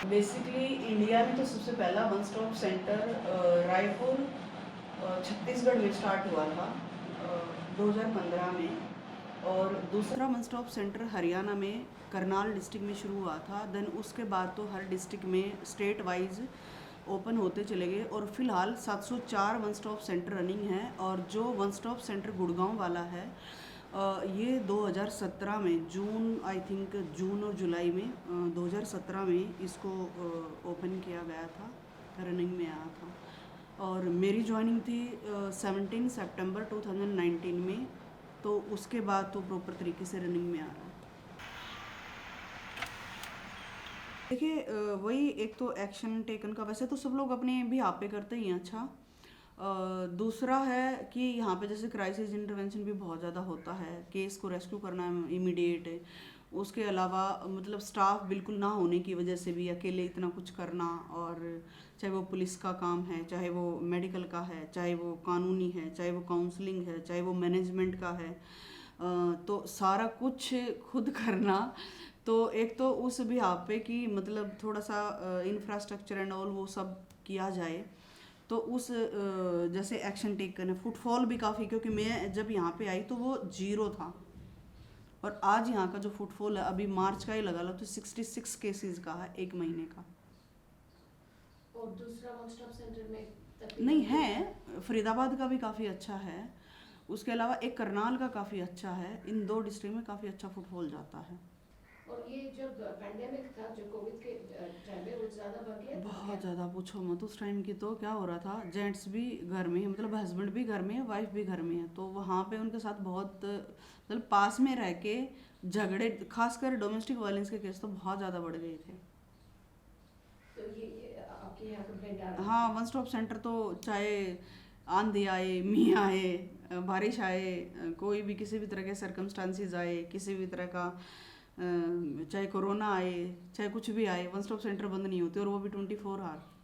Basically India में तो सबसे पहला one stop centre Raipur Chhattisgarh में स्टार्ट हुआ था 2015 में। और दूसरा वन स्टॉप सेंटर हरियाणा में करनाल डिस्ट्रिक्ट में शुरू हुआ था। देन उसके बाद तो हर डिस्ट्रिक्ट में स्टेट वाइज ओपन होते चले गए और फिलहाल 704 वन स्टॉप सेंटर रनिंग है। और जो वन स्टॉप सेंटर गुड़गांव वाला है ये 2017 में जून, आई थिंक जून और जुलाई में 2017 में इसको ओपन किया गया था, रनिंग में आया था। और मेरी ज्वाइनिंग थी 17 सितंबर 2019 में। तो उसके बाद तो प्रॉपर तरीके से रनिंग में आ रहा है। देखिए वही एक तो एक्शन टेकन का, वैसे तो सब लोग अपने भी आप पे करते ही हैं। अच्छा दूसरा है कि यहाँ पे जैसे क्राइसिस इंटरवेंशन भी बहुत ज़्यादा होता है, केस को रेस्क्यू करना इमीडिएट। उसके अलावा मतलब स्टाफ बिल्कुल ना होने की वजह से भी अकेले इतना कुछ करना, और चाहे वो पुलिस का काम है, चाहे वो मेडिकल का है, चाहे वो कानूनी है, चाहे वो काउंसलिंग है, चाहे वो मैनेजमेंट का है, तो सारा कुछ खुद करना। तो एक तो उस भी आप पे कि मतलब थोड़ा सा इंफ्रास्ट्रक्चर एंड ऑल वो सब किया जाए, तो उस जैसे एक्शन टेक करना। फुटफॉल भी काफ़ी, क्योंकि मैं जब यहाँ पे आई तो वो 0 था, और आज यहाँ का जो फुटफॉल है अभी मार्च का ही लगा लो तो 66 केसेस का है एक महीने का। और दूसरा वन स्टॉप सेंटर में नहीं है, फरीदाबाद का भी काफ़ी अच्छा है, उसके अलावा एक करनाल का काफ़ी अच्छा है। इन 2 डिस्ट्रिक्ट में काफ़ी अच्छा फुटफॉल जाता है। और ये जब पैंडेमिक था, जो कोविड के टाइम में, वो ज़्यादा बढ़ गया था बहुत ज़्यादा पूछो मत। उस टाइम की तो क्या हो रहा था, जेंट्स भी घर में है, मतलब हस्बैंड भी घर में है, वाइफ भी घर में है, तो वहाँ पे उनके साथ बहुत मतलब पास में रह के झगड़े, खासकर डोमेस्टिक वायलेंस के केस तो बहुत ज़्यादा बढ़ गए थे। तो ये आपके यहाँ कंप्लेंट आ रही हाँ, वन स्टॉप सेंटर तो चाहे आंधी आए, मी आए, बारिश आए, कोई भी किसी भी तरह के सरकमस्टांसिस आए, किसी भी तरह का चाहे कोरोना आए, चाहे कुछ भी आए, वन स्टॉप सेंटर बंद नहीं होते, और वो भी 24 आवर।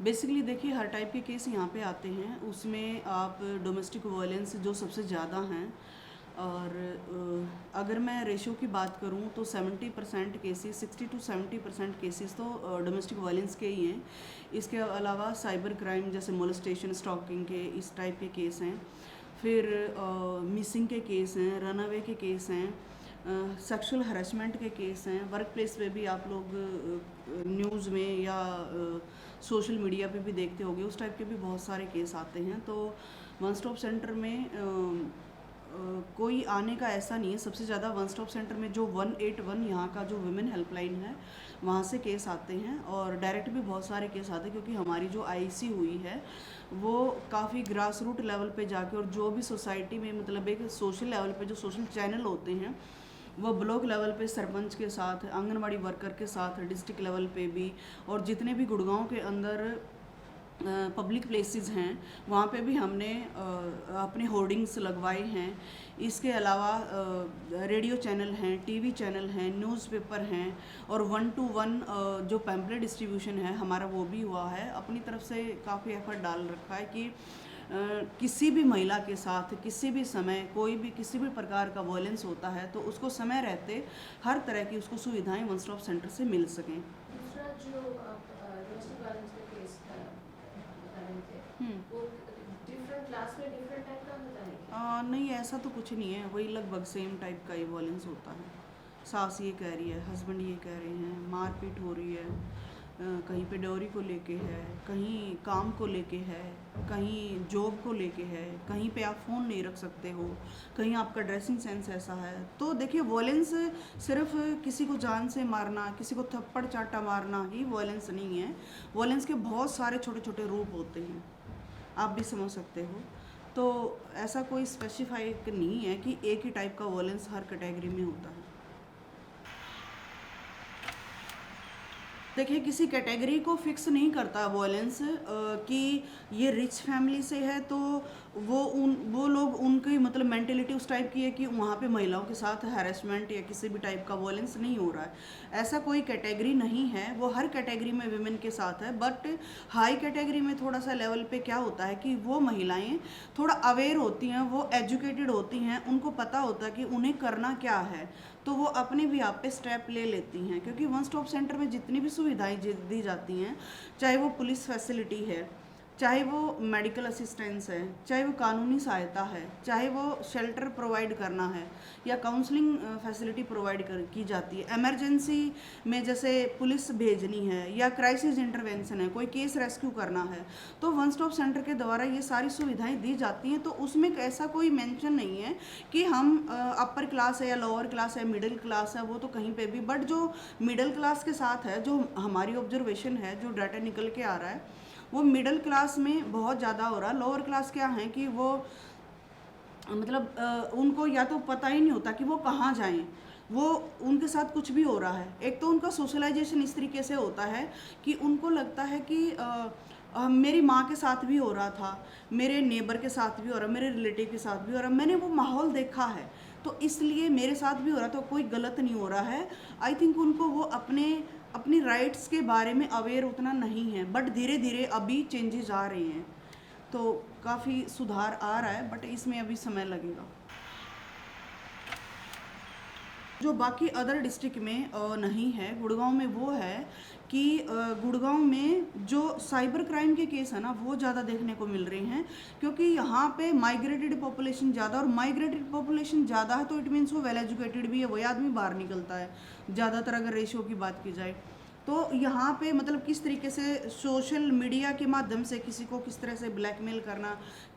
बेसिकली देखिए हर टाइप के केस यहाँ पे आते हैं, उसमें आप डोमेस्टिक वायलेंस जो सबसे ज़्यादा हैं। और अगर मैं रेशो की बात करूँ तो 70% केसेस, 60 to 70% केसेस तो डोमेस्टिक वायलेंस के ही हैं। इसके अलावा साइबर क्राइम जैसे मोलेस्टेशन, स्टॉकिंग के इस टाइप के केस हैं। फिर मिसिंग के केस हैं, रन अवे के केस हैं, सेक्सुअल हरासमेंट के केस हैं। वर्क प्लेस पे भी आप लोग न्यूज़ में या सोशल मीडिया पे भी देखते होंगे, उस टाइप के भी बहुत सारे केस आते हैं। तो वन स्टॉप सेंटर में कोई आने का ऐसा नहीं है। सबसे ज़्यादा वन स्टॉप सेंटर में जो 181 यहाँ का जो वुमेन हेल्पलाइन है वहाँ से केस आते हैं, और डायरेक्ट भी बहुत सारे केस आते हैं, क्योंकि हमारी जो आईसी हुई है वो काफ़ी ग्रास रूट लेवल पे जाके, और जो भी सोसाइटी में मतलब एक सोशल लेवल पे जो सोशल चैनल होते हैं वो ब्लॉक लेवल पे सरपंच के साथ, आंगनवाड़ी वर्कर के साथ, डिस्ट्रिक्ट लेवल पे भी, और जितने भी गुड़गांव के अंदर पब्लिक प्लेसेस हैं वहाँ पे भी हमने अपने होर्डिंग्स लगवाए हैं। इसके अलावा रेडियो चैनल हैं, टीवी चैनल हैं, न्यूज़पेपर हैं, और 1 to 1 जो पैम्पलेट डिस्ट्रीब्यूशन है हमारा वो भी हुआ है। अपनी तरफ से काफ़ी एफर्ट डाल रखा है कि किसी भी महिला के साथ किसी भी समय कोई भी किसी भी प्रकार का वायलेंस होता है तो उसको समय रहते हर तरह की उसको सुविधाएं वन स्टॉप सेंटर से मिल सकें। दूसरा जो आप डोमेस्टिक वायलेंस का केस बता रहे थे, वो डिफरेंट क्लास में डिफरेंट टाइप का होता है क्या? नहीं, ऐसा तो कुछ नहीं है, वही लगभग सेम टाइप का ही वायलेंस होता है। सास ये कह रही है, हस्बैंड ये कह रहे हैं, मारपीट हो रही है, कहीं पे डोरी को लेके है, कहीं काम को लेके है, कहीं जॉब को लेके है, कहीं पे आप फ़ोन नहीं रख सकते हो, कहीं आपका ड्रेसिंग सेंस ऐसा है। तो देखिए वायलेंस सिर्फ किसी को जान से मारना, किसी को थप्पड़ चाटा मारना ही वायलेंस नहीं है। वायलेंस के बहुत सारे छोटे छोटे रूप होते हैं, आप भी समझ सकते हो। तो ऐसा कोई स्पेसिफाइड नहीं है कि एक ही टाइप का वायलेंस हर कैटेगरी में होता है। देखिए किसी कैटेगरी को फिक्स नहीं करता वायलेंस कि ये रिच फैमिली से है तो वो लोग उनकी मतलब मेंटेलिटी उस टाइप की है कि वहाँ पे महिलाओं के साथ हैरेसमेंट या किसी भी टाइप का वायलेंस नहीं हो रहा है। ऐसा कोई कैटेगरी नहीं है, वो हर कैटेगरी में विमेन के साथ है। बट हाई कैटेगरी में थोड़ा सा लेवल पे क्या होता है कि वो महिलाएं थोड़ा अवेयर होती हैं, वो एजुकेटेड होती हैं, उनको पता होता है कि उन्हें करना क्या है। तो वो अपने भी आप पे स्टेप ले लेती हैं, क्योंकि वन स्टॉप सेंटर में जितनी भी सुविधाएं दी जाती हैं, चाहे वो पुलिस फैसिलिटी है, चाहे वो मेडिकल असिस्टेंस है, चाहे वो कानूनी सहायता है, चाहे वो शेल्टर प्रोवाइड करना है या काउंसलिंग फैसिलिटी प्रोवाइड की जाती है, इमरजेंसी में जैसे पुलिस भेजनी है या क्राइसिस इंटरवेंशन है, कोई केस रेस्क्यू करना है, तो वन स्टॉप सेंटर के द्वारा ये सारी सुविधाएं दी जाती हैं। तो उसमें ऐसा कोई मेंशन नहीं है कि हम अपर क्लास है या लोअर क्लास है, मिडिल क्लास है, वो तो कहीं पे भी, बट जो मिडिल क्लास के साथ है, जो हमारी ऑब्जर्वेशन है, जो डाटा निकल के आ रहा है, वो मिडिल क्लास में बहुत ज़्यादा हो रहा है। लोअर क्लास क्या है कि वो मतलब उनको या तो पता ही नहीं होता कि वो कहाँ जाएं, वो उनके साथ कुछ भी हो रहा है। एक तो उनका सोशलाइजेशन इस तरीके से होता है कि उनको लगता है कि मेरी माँ के साथ भी हो रहा था, मेरे नेबर के साथ भी हो रहा, मेरे रिलेटिव के साथ भी हो रहा, मैंने वो माहौल देखा है, तो इसलिए मेरे साथ भी हो रहा, तो कोई गलत नहीं हो रहा है। आई थिंक उनको वो अपनी राइट्स के बारे में अवेयर उतना नहीं है, बट धीरे धीरे अभी चेंजेस आ रहे हैं, तो काफ़ी सुधार आ रहा है, बट इसमें अभी समय लगेगा। जो बाकी अदर डिस्ट्रिक्ट में नहीं है, गुड़गांव में वो है कि गुड़गांव में जो साइबर क्राइम के केस है ना, वो ज़्यादा देखने को मिल रहे हैं, क्योंकि यहाँ पे माइग्रेटेड पॉपुलेशन ज़्यादा, और माइग्रेटेड पॉपुलेशन ज़्यादा है तो इट मीन्स वो वेल एजुकेटेड भी है, वही आदमी बाहर निकलता है ज़्यादातर, अगर रेशियो की बात की जाए। तो यहाँ पे मतलब किस तरीके से सोशल मीडिया के माध्यम से किसी को किस तरह से ब्लैकमेल करना,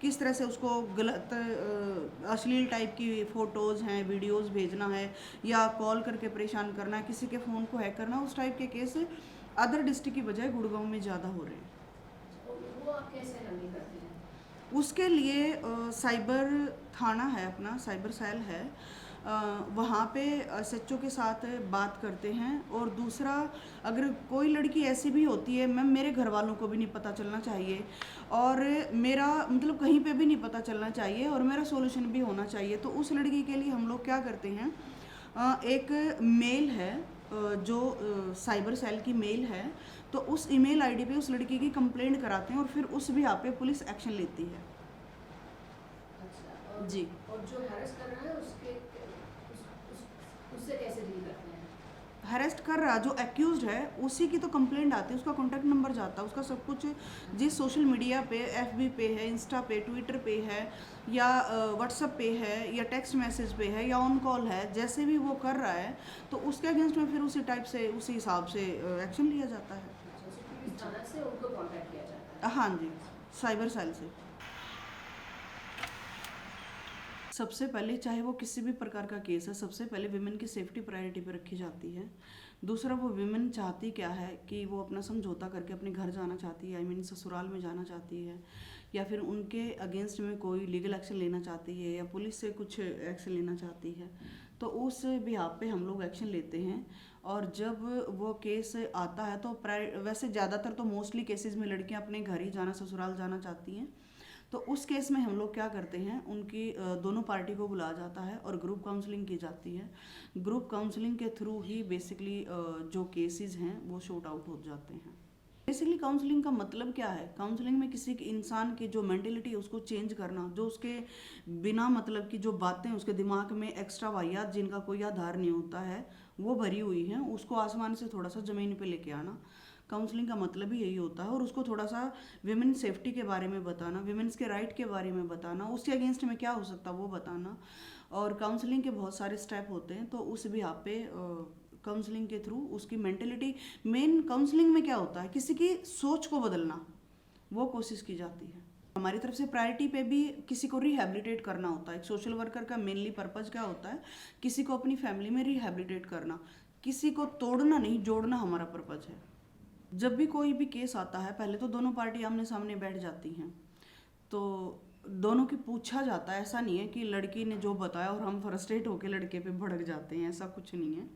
किस तरह से उसको गलत अश्लील टाइप की फ़ोटोज़ हैं, वीडियोस भेजना है, या कॉल करके परेशान करना, किसी के फ़ोन को हैक करना, उस टाइप के केस अदर डिस्ट्रिक्ट की बजाय गुड़गांव में ज़्यादा हो रहे हैं। वो आप कैसे हैंडल करते हैं? उसके लिए साइबर थाना है, अपना साइबर सेल है, वहाँ पे SHO के साथ बात करते हैं। और दूसरा, अगर कोई लड़की ऐसी भी होती है, मैम मेरे घर वालों को भी नहीं पता चलना चाहिए, और मेरा मतलब कहीं पे भी नहीं पता चलना चाहिए, और मेरा सॉल्यूशन भी होना चाहिए, तो उस लड़की के लिए हम लोग क्या करते हैं, एक मेल है जो साइबर सेल की मेल है, तो उस ईमेल आईडी पे उस लड़की की कंप्लेंट कराते हैं, और फिर उस भी आप पे पुलिस एक्शन लेती है। अच्छा, जी। और जो हैरेस कर रहा है उससे कैसे डील करते हैं? हरेस्ट कर रहा जो एक्यूज्ड है, उसी की तो कंप्लेंट आती है, उसका कॉन्टैक्ट नंबर जाता है, उसका सब कुछ जिस सोशल मीडिया पे, FB पे है, इंस्टा पे, ट्विटर पे है, या व्हाट्सएप पे है, या टेक्स्ट मैसेज पे है, या ऑन कॉल है, जैसे भी वो कर रहा है तो उसके अगेंस्ट में फिर उसी टाइप से, उसी हिसाब से एक्शन लिया जाता है। पुलिस थाना से उनको कांटेक्ट किया जाता है? हाँ जी, साइबर सेल से। सबसे पहले, चाहे वो किसी भी प्रकार का केस है, सबसे पहले विमेन की सेफ्टी प्रायोरिटी पे रखी जाती है। दूसरा, वो विमेन चाहती क्या है कि वो अपना समझौता करके अपने घर जाना चाहती है, आई मीन ससुराल में जाना चाहती है, या फिर उनके अगेंस्ट में कोई लीगल एक्शन लेना चाहती है, या पुलिस से कुछ एक्शन लेना चाहती है, तो उस बिहाफ पे हम लोग एक्शन लेते हैं। और जब वो केस आता है तो वैसे ज़्यादातर तो मोस्टली केसेस में लड़कियां अपने घर ही जाना, ससुराल जाना चाहती हैं, तो उस केस में हम लोग क्या करते हैं, उनकी दोनों पार्टी को बुलाया जाता है और ग्रुप काउंसलिंग की जाती है। ग्रुप काउंसलिंग के थ्रू ही बेसिकली जो केसेस हैं वो शॉर्ट आउट हो जाते हैं। बेसिकली काउंसलिंग का मतलब क्या है, काउंसलिंग में किसी के इंसान की जो मेंटेलिटी है उसको चेंज करना, जो उसके बिना मतलब की जो बातें उसके दिमाग में एक्स्ट्रा वाहियात जिनका कोई आधार नहीं होता है वो भरी हुई हैं, उसको आसमान से थोड़ा सा ज़मीन पे लेके आना। काउंसलिंग का मतलब ही यही होता है। और उसको थोड़ा सा विमेन सेफ्टी के बारे में बताना, विमेंस के राइट के बारे में बताना, उसके अगेंस्ट में क्या हो सकता है वो बताना। और काउंसलिंग के बहुत सारे स्टेप होते हैं, तो उस भी आप पे काउंसलिंग के थ्रू उसकी मेंटेलिटी, मेन काउंसलिंग में क्या होता है, किसी की सोच को बदलना, वो कोशिश की जाती है। हमारी तरफ से प्रायोरिटी पे भी किसी को रिहैबिलिटेट करना होता है। एक सोशल वर्कर का मेनली पर्पज़ क्या होता है, किसी को अपनी फैमिली में रिहैबिलिटेट करना, किसी को तोड़ना नहीं, जोड़ना हमारा पर्पज़ है। जब भी कोई भी केस आता है, पहले तो दोनों पार्टी आमने सामने बैठ जाती हैं, तो दोनों की पूछा जाता है। ऐसा नहीं है कि लड़की ने जो बताया और हम फ्रस्ट्रेट होकर लड़के पे भड़क जाते हैं, ऐसा कुछ नहीं है,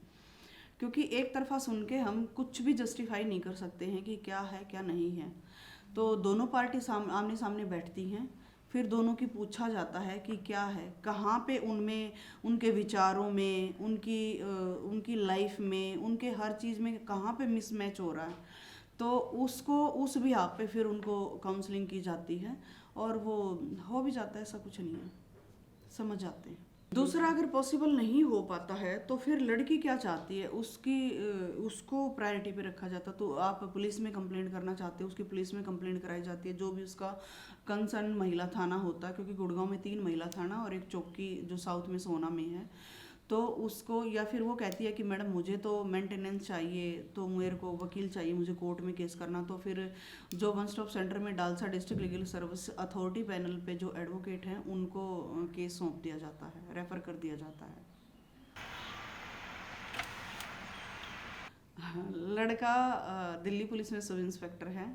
क्योंकि एक तरफा सुन के हम कुछ भी जस्टिफाई नहीं कर सकते हैं कि क्या है क्या नहीं है। तो दोनों पार्टी आमने सामने बैठती हैं, फिर दोनों की पूछा जाता है कि क्या है, कहाँ पे उनमें, उनके विचारों में, उनकी लाइफ में, उनके हर चीज़ में कहाँ पे मिसमैच हो रहा है, तो उसको उस भी आप पे फिर उनको काउंसलिंग की जाती है, और वो हो भी जाता है, ऐसा कुछ नहीं है, समझ आते हैं। दूसरा अगर पॉसिबल नहीं हो पाता है तो फिर लड़की क्या चाहती है, उसको प्रायोरिटी पे रखा जाता। तो आप पुलिस में कंप्लेंट करना चाहते हो, उसकी पुलिस में कंप्लेंट कराई जाती है, जो भी उसका कंसर्न महिला थाना होता है, क्योंकि गुड़गांव में 3 महिला थाना और एक चौकी जो साउथ में सोना में है। तो उसको, या फिर वो कहती है कि मैडम मुझे तो मेंटेनेंस चाहिए, तो मेरे को वकील चाहिए, मुझे कोर्ट में केस करना, तो फिर जो वन स्टॉप सेंटर में DALSA district legal service authority panel पे जो एडवोकेट हैं उनको केस सौंप दिया जाता है, रेफ़र कर दिया जाता है। हाँ, लड़का दिल्ली पुलिस में सब इंस्पेक्टर है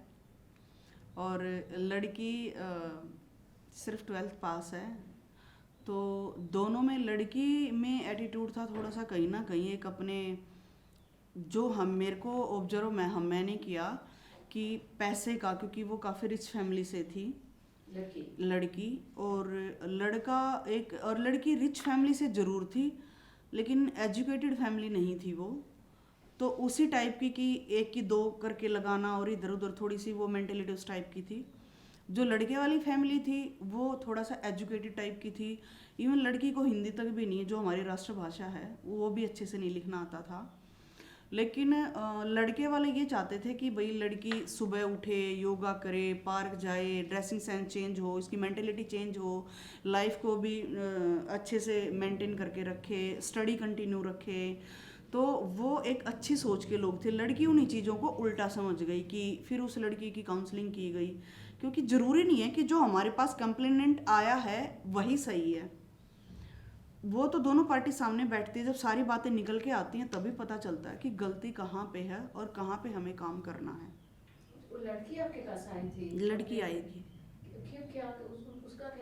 और लड़की सिर्फ 12th पास है। तो दोनों में, लड़की में एटीट्यूड था थोड़ा सा कहीं ना कहीं एक अपने, जो हम मेरे को ऑब्जर्व मैंने किया कि पैसे का, क्योंकि वो काफ़ी रिच फैमिली से थी लड़की और लड़का एक, और लड़की रिच फैमिली से ज़रूर थी लेकिन एजुकेटेड फैमिली नहीं थी वो। तो उसी टाइप की कि एक की दो करके लगाना और इधर उधर, थोड़ी सी वो मेंटेलिटी उस टाइप की थी। जो लड़के वाली फैमिली थी वो थोड़ा सा एजुकेटेड टाइप की थी। इवन लड़की को हिंदी तक भी नहीं, जो हमारी राष्ट्रभाषा है, वो भी अच्छे से नहीं लिखना आता था। लेकिन लड़के वाले ये चाहते थे कि भाई लड़की सुबह उठे, योगा करे, पार्क जाए, ड्रेसिंग सेंस चेंज हो, इसकी मेंटेलिटी चेंज हो, लाइफ को भी अच्छे से मेंटेन करके रखे, स्टडी कंटिन्यू रखे। तो वो एक अच्छी सोच के लोग थे। लड़की उन्हीं चीज़ों को उल्टा समझ गई कि फिर उस लड़की की काउंसलिंग की गई, क्योंकि ज़रूरी नहीं है कि जो हमारे पास कंप्लेनेंट आया है वही सही है। वो तो दोनों पार्टी सामने बैठती है, जब सारी बातें निकल के आती हैं तभी पता चलता है कि गलती कहाँ पे है और कहाँ पे हमें काम करना है। वो लड़की आपके पास आई थी? लड़की आई थी। उसका क्या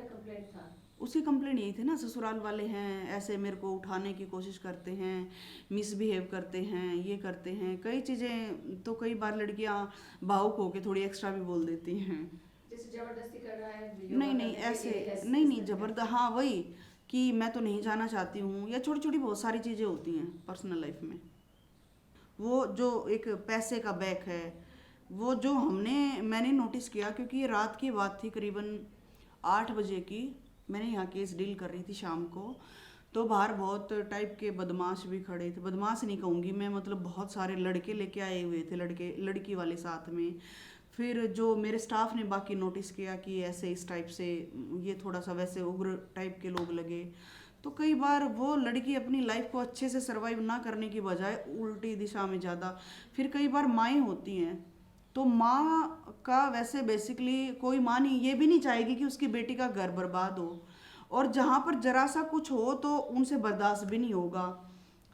कंप्लेंट था? उसकी कंप्लेंट यही थी ना, ससुराल वाले हैं ऐसे मेरे को उठाने की कोशिश करते हैं, मिसबिहेव करते हैं, ये करते हैं, कई चीज़ें। तो कई बार लड़कियां भावुक होकर थोड़ी एक्स्ट्रा भी बोल देती हैं, जैसे जबरदस्ती कर रहा है। नहीं ऐसे नहीं जबरदस्त, हाँ वही कि मैं तो नहीं जाना चाहती हूँ, या छोटी छोटी बहुत सारी चीज़ें होती हैं पर्सनल लाइफ में। वो जो एक पैसे का बैक है, वो जो मैंने नोटिस किया, क्योंकि ये रात की बात थी, करीबन 8 बजे की। मैंने यहाँ केस डील कर रही थी शाम को, तो बाहर बहुत टाइप के बदमाश भी खड़े थे। बदमाश नहीं कहूँगी मैं, मतलब बहुत सारे लड़के लेके आए हुए थे, लड़की वाले साथ में। फिर जो मेरे स्टाफ ने बाकी नोटिस किया कि ऐसे इस टाइप से, ये थोड़ा सा वैसे उग्र टाइप के लोग लगे। तो कई बार वो लड़की अपनी लाइफ को अच्छे से सर्वाइव ना करने की बजाय उल्टी दिशा में ज़्यादा, फिर कई बार माएँ होती हैं, तो माँ का वैसे बेसिकली कोई माँ नहीं, ये भी नहीं चाहेगी कि उसकी बेटी का घर बर्बाद हो, और जहाँ पर जरा सा कुछ हो तो उनसे बर्दाश्त भी नहीं होगा।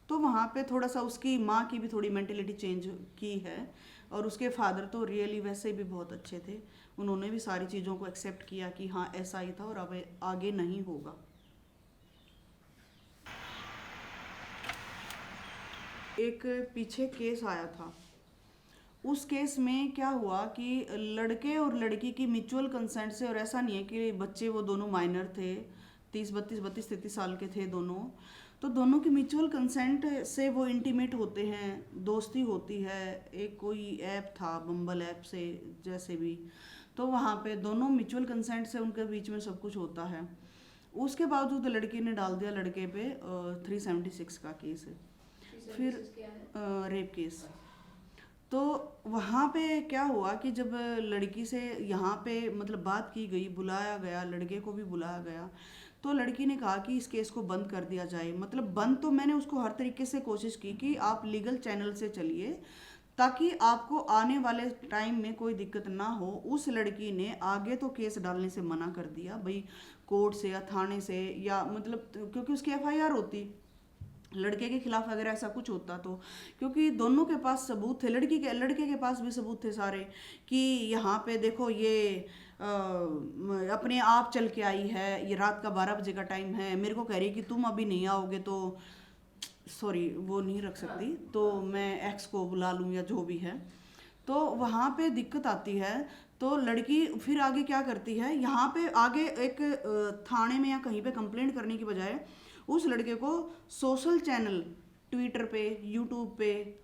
तो वहाँ पे थोड़ा सा उसकी माँ की भी थोड़ी मेंटेलिटी चेंज की है। और उसके फादर तो रियली वैसे भी बहुत अच्छे थे, उन्होंने भी सारी चीज़ों को एक्सेप्ट किया कि हाँ ऐसा ही था और अब आगे नहीं होगा। एक पीछे केस आया था, उस केस में क्या हुआ कि लड़के और लड़की की म्यूचुअल कंसेंट से, और ऐसा नहीं है कि बच्चे वो दोनों माइनर थे, 32-33 साल के थे दोनों, तो दोनों की म्यूचुअल कंसेंट से वो इंटीमेट होते हैं, दोस्ती होती है। एक कोई ऐप था बम्बल ऐप से जैसे भी, तो वहाँ पे दोनों म्यूचुअल कंसेंट से उनके बीच में सब कुछ होता है। उसके बावजूद लड़की ने डाल दिया लड़के पे 376 का केस है, फिर रेप केस। तो वहाँ पे क्या हुआ कि जब लड़की से यहाँ पे मतलब बात की गई, बुलाया गया, लड़के को भी बुलाया गया, तो लड़की ने कहा कि इस केस को बंद कर दिया जाए। मतलब बंद तो मैंने उसको हर तरीके से कोशिश की कि आप लीगल चैनल से चलिए ताकि आपको आने वाले टाइम में कोई दिक्कत ना हो। उस लड़की ने आगे तो केस डालने से मना कर दिया, भाई कोर्ट से या थाने से, या मतलब क्योंकि उसकी FIR होती लड़के के खिलाफ अगर ऐसा कुछ होता तो, क्योंकि दोनों के पास सबूत थे, लड़के के पास भी सबूत थे सारे कि यहाँ पे देखो ये अपने आप चल के आई है, ये रात का 12 बजे का टाइम है, मेरे को कह रही है कि तुम अभी नहीं आओगे तो सॉरी वो नहीं रख सकती, तो मैं एक्स को बुला लूँ या जो भी है। तो वहाँ पे दिक्कत आती है। तो लड़की फिर आगे क्या करती है, यहाँ पे आगे एक थाने में या कहीं पे कंप्लेंट करने की बजाय उस लड़के को सोशल चैनल, ट्विटर पे, यूट्यूब पे,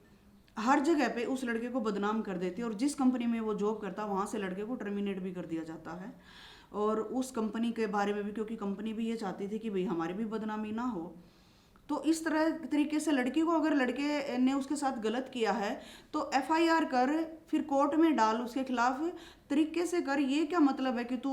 हर जगह पे उस लड़के को बदनाम कर देती है, और जिस कंपनी में वो जॉब करता वहाँ से लड़के को टर्मिनेट भी कर दिया जाता है। और उस कंपनी के बारे में भी, क्योंकि कंपनी भी ये चाहती थी कि भाई हमारी भी बदनामी ना हो। तो इस तरह तरीके से लड़की को, अगर लड़के ने उसके साथ गलत किया है तो एफआईआर कर, फिर कोर्ट में डाल, उसके खिलाफ तरीके से कर। ये क्या मतलब है कि तू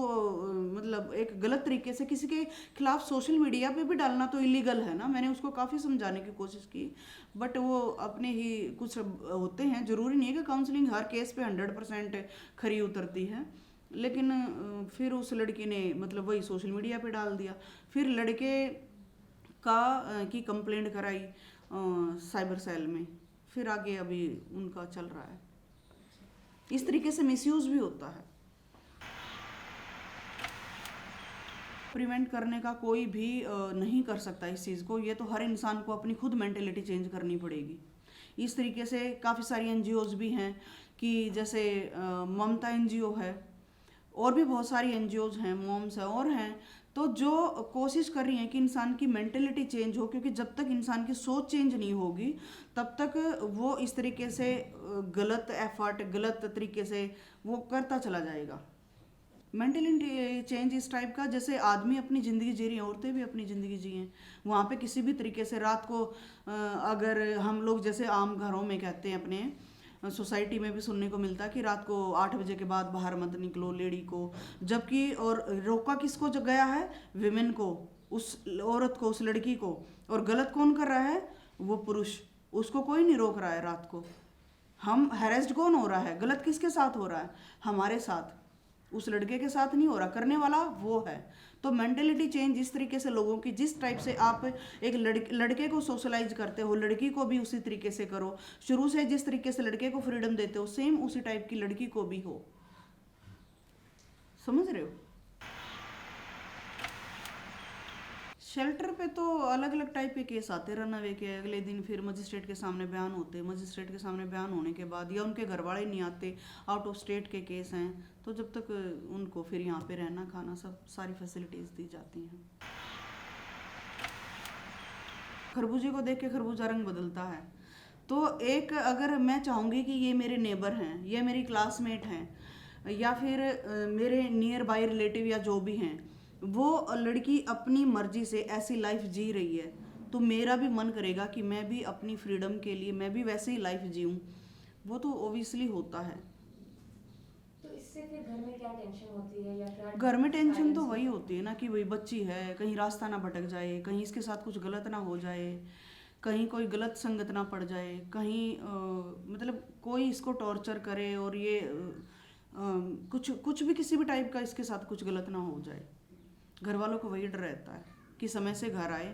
मतलब एक गलत तरीके से किसी के खिलाफ सोशल मीडिया पे भी डालना तो इलीगल है ना। मैंने उसको काफ़ी समझाने की कोशिश की, बट वो अपने ही कुछ होते हैं। ज़रूरी नहीं है कि काउंसलिंग हर केस पे 100% खरी उतरती है। लेकिन फिर उस लड़की ने मतलब वही सोशल मीडिया पे डाल दिया। फिर लड़के की कंप्लेंट कराई साइबर सेल में, फिर आगे अभी उनका चल रहा है। इस तरीके से मिसयूज भी होता है। प्रिवेंट करने का कोई भी नहीं कर सकता इस चीज़ को। ये तो हर इंसान को अपनी खुद मेंटेलिटी चेंज करनी पड़ेगी। इस तरीके से काफ़ी सारी एनजीओज भी हैं कि जैसे ममता एनजीओ है, और भी बहुत सारी एनजीओज हैं, मॉम्स हैं और हैं, तो जो कोशिश कर रही हैं कि इंसान की मेंटेलिटी चेंज हो। क्योंकि जब तक इंसान की सोच चेंज नहीं होगी तब तक वो इस तरीके से गलत एफर्ट, गलत तरीके से वो करता चला जाएगा। मेंटलिटी चेंज इस टाइप का, जैसे आदमी अपनी ज़िंदगी जी रही हैं, औरतें भी अपनी ज़िंदगी जिएं। वहाँ पे किसी भी तरीके से रात को अगर हम लोग जैसे आम घरों में कहते हैं, अपने सोसाइटी में भी सुनने को मिलता है कि रात को 8 बजे के बाद बाहर मत निकलो लेडी को, जबकि और रोका किसको जो गया है? विमेन को, उस औरत को, उस लड़की को। और गलत कौन कर रहा है? वो पुरुष। उसको कोई नहीं रोक रहा है रात को। हम हैरेस्ड कौन हो रहा है? गलत किसके साथ हो रहा है? हमारे साथ। उस लड़के के साथ नहीं हो रहा, करने वाला वो है। तो मेंटेलिटी चेंज इस तरीके से लोगों की, जिस टाइप से आप एक लड़के को सोशलाइज करते हो, लड़की को भी उसी तरीके से करो। शुरू से जिस तरीके से लड़के को फ्रीडम देते हो, सेम उसी टाइप की लड़की को भी हो। समझ रहे हो? शेल्टर पे तो अलग अलग टाइप के केस आते हैं। रन अवे के अगले दिन फिर मजिस्ट्रेट के सामने बयान होते हैं। मजिस्ट्रेट के सामने बयान होने के बाद, या उनके घर वाले नहीं आते, आउट ऑफ स्टेट के केस हैं, तो जब तक उनको फिर यहाँ पे रहना खाना सब सारी फैसिलिटीज़ दी जाती हैं। खरबूजे को देख के खरबूजा रंग बदलता है। तो एक, अगर मैं चाहूँगी कि ये मेरे नेबर हैं, ये मेरी क्लासमेट हैं, या फिर मेरे नियर बाय रिलेटिव या जो भी हैं, वो लड़की अपनी मर्जी से ऐसी लाइफ जी रही है, तो मेरा भी मन करेगा कि मैं भी अपनी फ्रीडम के लिए मैं भी वैसे ही लाइफ जीऊँ। वो तो ओबियसली होता है। तो इससे फिर घर में क्या टेंशन होती है, या फिर घर में टेंशन तो वही होती है ना कि वही बच्ची है, कहीं रास्ता ना भटक जाए, कहीं इसके साथ कुछ गलत ना हो जाए, कहीं कोई गलत संगत ना पड़ जाए, कहीं मतलब कोई इसको टॉर्चर करे और ये कुछ भी किसी भी टाइप का इसके साथ कुछ गलत ना हो जाए। घर वालों को वही डर रहता है कि समय से घर आए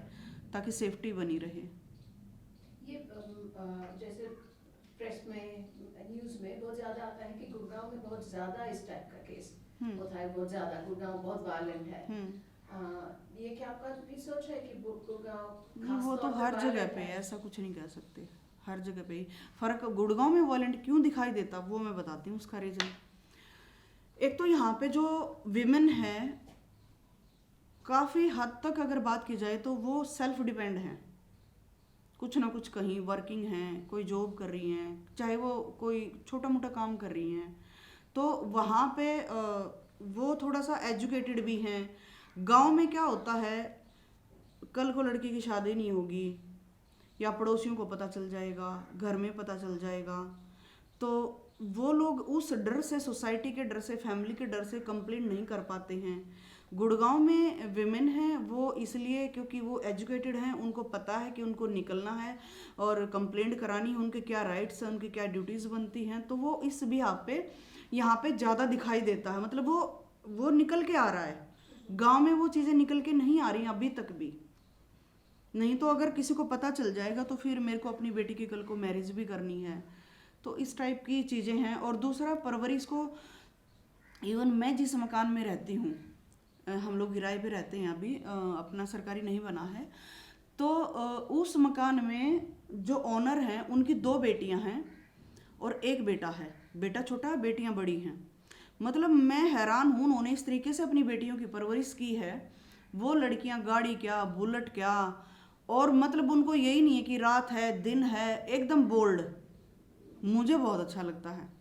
ताकि सेफ्टी बनी रहे। ये जैसे प्रेस में, न्यूज़ में बहुत ज़्यादा आता है कि गुड़गांव में बहुत ज़्यादा इस टाइप का केस होता है, बहुत ज़्यादा। गुड़गांव बहुत वायलेंट है। ये क्या आपका भी सोच है कि गुड़गांव? वो तो हर जगह पे है, ऐसा कुछ नहीं कह सकते। हर जगह पे ही फर्क। गुड़गांव में वायलेंट क्यों दिखाई देता वो मैं बताती हूँ उसका रीज़न। एक तो यहाँ पे जो विमेन है, काफ़ी हद तक अगर बात की जाए तो वो सेल्फ डिपेंड हैं। कुछ ना कुछ कहीं वर्किंग हैं, कोई जॉब कर रही हैं, चाहे वो कोई छोटा मोटा काम कर रही हैं, तो वहाँ पे वो थोड़ा सा एजुकेटेड भी हैं। गांव में क्या होता है, कल को लड़की की शादी नहीं होगी या पड़ोसियों को पता चल जाएगा, घर में पता चल जाएगा, तो वो लोग उस डर से, सोसाइटी के डर से, फैमिली के डर से कंप्लेंट नहीं कर पाते हैं। गुड़गांव में विमेन हैं वो इसलिए क्योंकि वो एजुकेटेड हैं, उनको पता है कि उनको निकलना है और कंप्लेंट करानी है, उनके क्या राइट्स हैं, उनकी क्या ड्यूटीज़ बनती हैं, तो वो इस बिहाफ पे यहाँ पे ज़्यादा दिखाई देता है। मतलब वो निकल के आ रहा है। गांव में वो चीज़ें निकल के नहीं आ रही अभी तक भी। नहीं तो अगर किसी को पता चल जाएगा तो फिर मेरे को अपनी बेटी की कल को मैरिज भी करनी है। तो इस टाइप की चीज़ें हैं। और दूसरा, परवरिश को, इवन मैं जिस मकान में रहती हूँ, हम लोग किराए पे रहते हैं अभी, अपना सरकारी नहीं बना है, तो उस मकान में जो ओनर हैं उनकी 2 बेटियां हैं और 1 बेटा है। बेटा छोटा, बेटियां बड़ी हैं। मतलब मैं हैरान हूँ, उन्होंने इस तरीके से अपनी बेटियों की परवरिश की है। वो लड़कियां गाड़ी क्या, बुलेट क्या, और मतलब उनको यही नहीं है कि रात है दिन है, एकदम बोल्ड। मुझे बहुत अच्छा लगता है।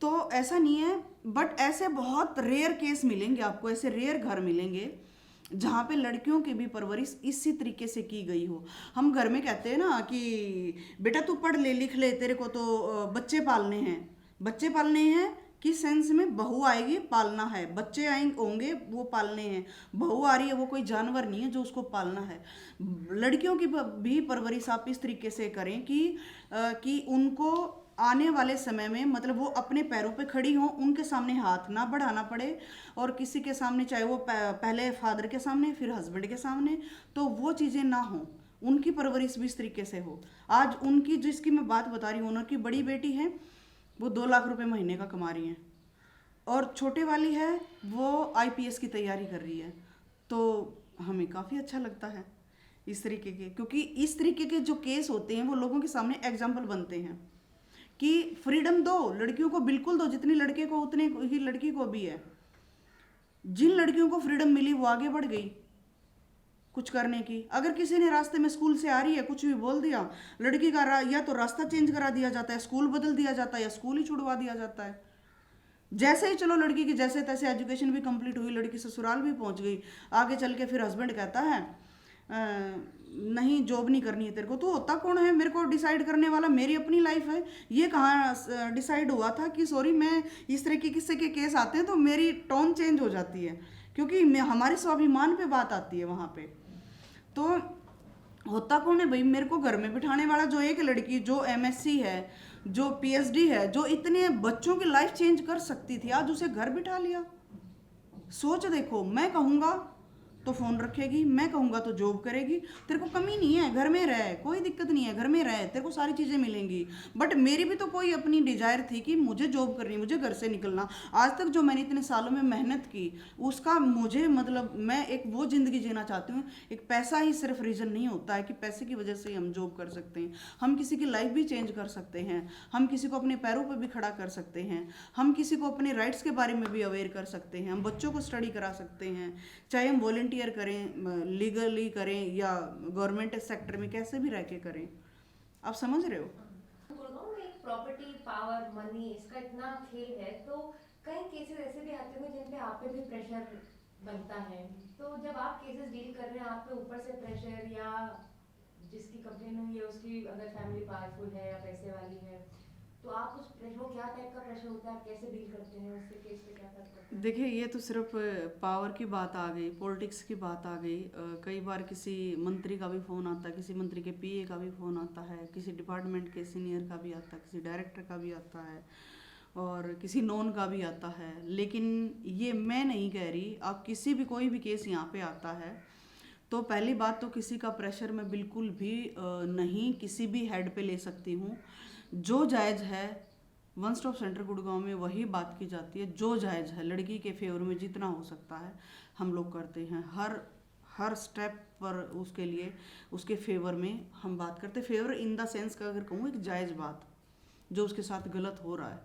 तो ऐसा नहीं है, बट ऐसे बहुत रेयर केस मिलेंगे आपको, ऐसे रेयर घर मिलेंगे जहाँ पे लड़कियों की भी परवरिश इसी तरीके से की गई हो। हम घर में कहते हैं ना कि बेटा तू पढ़ ले लिख ले, तेरे को तो बच्चे पालने हैं। बच्चे पालने हैं किस सेंस में? बहू आएगी पालना है, बच्चे आएंगे होंगे वो पालने हैं। बहू आ रही है वो कोई जानवर नहीं है जो उसको पालना है। लड़कियों की भी परवरिश आप इस तरीके से करें कि उनको आने वाले समय में मतलब वो अपने पैरों पे खड़ी हों, उनके सामने हाथ ना बढ़ाना पड़े, और किसी के सामने, चाहे वो पहले फादर के सामने फिर हस्बैंड के सामने, तो वो चीज़ें ना हों। उनकी परवरिश भी इस तरीके से हो। आज उनकी, जिसकी मैं बात बता रही हूँ, उनकी बड़ी बेटी है, वो 2 लाख रुपए महीने का कमा रही हैं, और छोटे वाली है वो IPS की तैयारी कर रही है। तो हमें काफ़ी अच्छा लगता है इस तरीके के, क्योंकि इस तरीके के जो केस होते हैं वो लोगों के सामने एग्जाम्पल बनते हैं कि फ्रीडम दो लड़कियों को, बिल्कुल दो, जितनी लड़के को उतनी ही लड़की को भी है। जिन लड़कियों को फ्रीडम मिली वो आगे बढ़ गई कुछ करने की। अगर किसी ने रास्ते में स्कूल से आ रही है कुछ भी बोल दिया, लड़की का या तो रास्ता चेंज करा दिया जाता है, स्कूल बदल दिया जाता है, या स्कूल ही छुड़वा दिया जाता है। जैसे ही चलो लड़की की जैसे तैसे एजुकेशन भी कंप्लीट हुई, लड़की ससुराल भी पहुंच गई, आगे चल के फिर हस्बैंड कहता है नहीं जॉब नहीं करनी है तेरे को, तो होता कौन है मेरे को डिसाइड करने वाला? मेरी अपनी लाइफ है। ये कहाँ डिसाइड हुआ था कि सॉरी मैं इस तरह के किस्से के केस आते हैं तो मेरी टोन चेंज हो जाती है, क्योंकि हमारे स्वाभिमान पे बात आती है वहाँ पे। तो होता कौन है भाई? मेरे को घर में बिठाने वाला जो एक लड़की जो MSc है, जो PhD है, जो इतने बच्चों की लाइफ चेंज कर सकती थी, आज उसे घर बिठा लिया। सोच देखो, मैं कहूँगा तो फोन रखेगी, मैं कहूँगा तो जॉब करेगी, तेरे को कमी नहीं है, घर में रह, कोई दिक्कत नहीं है, घर में रह, तेरे को सारी चीज़ें मिलेंगी। बट मेरी भी तो कोई अपनी डिजायर थी कि मुझे जॉब करनी, मुझे घर से निकलना। आज तक जो मैंने इतने सालों में मेहनत की उसका मुझे मतलब, मैं एक वो ज़िंदगी जीना चाहती हूँ। एक पैसा ही सिर्फ रीज़न नहीं होता है कि पैसे की वजह से हम जॉब कर सकते हैं। हम किसी की लाइफ भी चेंज कर सकते हैं, हम किसी को अपने पैरों पर भी खड़ा कर सकते हैं, हम किसी को अपने राइट्स के बारे में भी अवेयर कर सकते हैं, हम बच्चों को स्टडी करा सकते हैं, चाहे हम वॉलंटियर करें, लीगली करें, या गवर्नमेंट सेक्टर में कैसे भी रह के करें। आप समझ रहे हो? गुड़गांव में एक प्रॉपर्टी, पावर, मनी, इसका इतना खेल है, तो कई केसेस ऐसे भी आते होंगे जिन पे आप पे भी प्रेशर बनता है। तो जब आप केसेस डील कर रहे हैं, आप पे ऊपर से प्रेशर, या जिसकी कंप्लेन हुई है उसकी अगर फैमिली पावरफुल है या पैसे वाली है, तो आप उस प्रेशर, वो क्या टाइप का प्रेशर होता है, आप कैसे डील करते हैं उससे, केस पे क्या फर्क पड़ता है? देखिए, ये तो सिर्फ पावर की बात आ गई, पॉलिटिक्स की बात आ गई। कई बार किसी मंत्री का भी फ़ोन आता है, किसी मंत्री के PA का भी फ़ोन आता है, किसी डिपार्टमेंट के सीनियर का भी आता है, किसी डायरेक्टर का भी आता है, और किसी नॉन का भी आता है। लेकिन ये मैं नहीं कह रही, आप किसी भी कोई भी केस यहाँ पे आता है तो पहली बात तो किसी का प्रेशर मैं बिल्कुल भी नहीं किसी भी हेड पे ले सकती हूँ। जो जायज़ है वन स्टॉप सेंटर गुड़गांव में वही बात की जाती है, जो जायज़ है। लड़की के फेवर में जितना हो सकता है हम लोग करते हैं, हर स्टेप पर उसके लिए, उसके फेवर में हम बात करते हैं। फेवर इन द सेंस का अगर कहूँ, एक जायज़ बात जो उसके साथ गलत हो रहा है,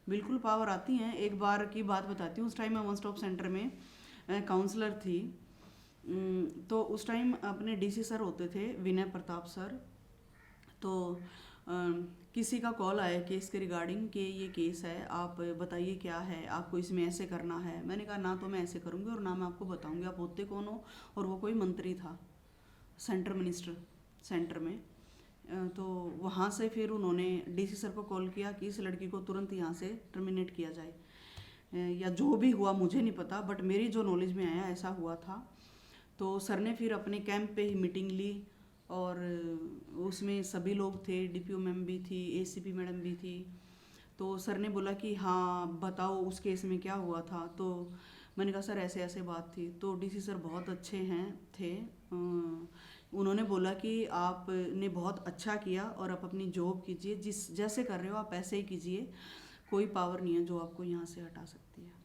बिल्कुल पावर आती हैं। एक बार की बात बताती हूँ, उस टाइम मैं वन स्टॉप सेंटर में काउंसलर थी। तो उस टाइम अपने DC सर होते थे, विनय प्रताप सर। तो किसी का कॉल आया केस के रिगार्डिंग कि ये केस है, आप बताइए क्या है, आपको इसमें ऐसे करना है। मैंने कहा ना तो मैं ऐसे करूँगी और ना मैं आपको बताऊँगी, आप होते कौन हो। और वो कोई मंत्री था, सेंटर मिनिस्टर सेंटर में। तो वहाँ से फिर उन्होंने DC सर को कॉल किया कि इस लड़की को तुरंत यहाँ से टर्मिनेट किया जाए, या जो भी हुआ मुझे नहीं पता, बट मेरी जो नॉलेज में आया ऐसा हुआ था। तो सर ने फिर अपने कैंप पे ही मीटिंग ली, और उसमें सभी लोग थे, DPO मैम भी थी, ACP मैडम भी थी। तो सर ने बोला कि हाँ बताओ उस केस में क्या हुआ था। तो मैंने कहा सर ऐसे ऐसे बात थी। तो DC सर बहुत अच्छे थे। उन्होंने बोला कि आपने बहुत अच्छा किया और आप अपनी जॉब कीजिए, जैसे कर रहे हो आप ऐसे ही कीजिए, कोई पावर नहीं है जो आपको यहाँ से हटा सकती है।